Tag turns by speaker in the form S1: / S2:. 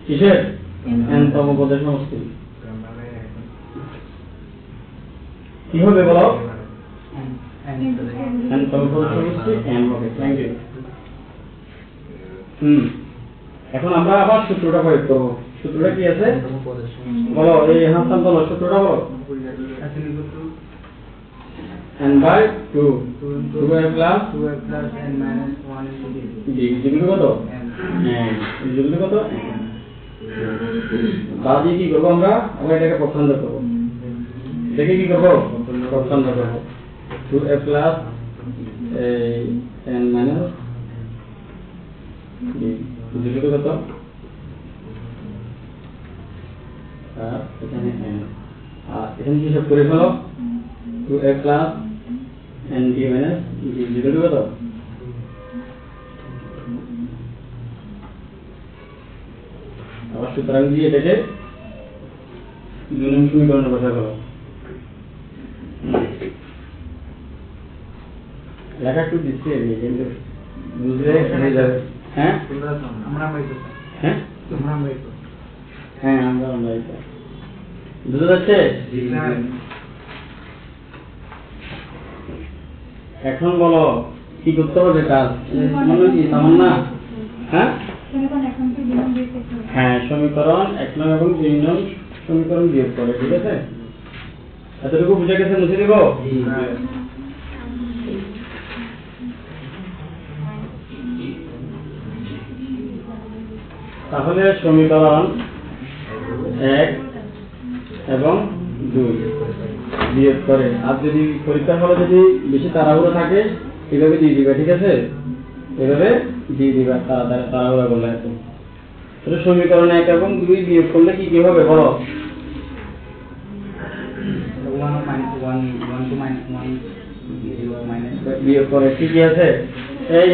S1: কিসের n তম পদের সমষ্টি কি হবে বলো n তম পদের সমষ্টি n হবে থ্যাংক ইউ এখন আমরা আবার সূত্রটা প্রয়োগ করব সূত্রটা কি আছে বলো এই হাসান বলো সূত্রটা বলো n by 2 2a plus
S2: n minus 1 into d
S1: equal কত n ইকুয়াল কত বাদি কি করব আমরা এটাকে পছন্দ করব দেখে কি করব পছন্দ করব 2a plus n minus d equal কত আর এখানে n আর এখানে কি সব করে ফেলো 2a plus n d minus d equal কত আবার সুতরাং দিয়ে এটাকে দুই নং সমীকরণে বসা করো লেখা একটু দিচ্ছি কিন্তু বুঝলে হয়ে যাবে হ্যাঁ
S2: আমরা পাইতো
S1: হ্যাঁ
S2: তোমরা পাইতো
S1: হ্যাঁ আমরা বুঝতে যাচ্ছে এখন বলো কি করতে হবে কাজ মানে কি তামান্না হ্যাঁ হ্যাঁ সমীকরণ 1 নং এবং 3 নং সমীকরণ বিয়োগ করে ঠিক আছে এতটুকু বুঝে গেছে মুছে দেব তাহলে সমীকরণ 1 এবং 2 বিয়োগ করে আর যদি পরীক্ষার হলে যদি বেশি তাড়াহুড়ো থাকে এভাবে দিয়ে দিবা ঠিক আছে এভাবে দিয়ে দিবা তাড়াহুড়ো করলে আছে তাহলে সমীকরণ 1 এবং 2 বিয়োগ করলে কি কি হবে বলো
S2: 1 to minus 1 0 minus
S1: বিয়োগ করে কি কি আছে এই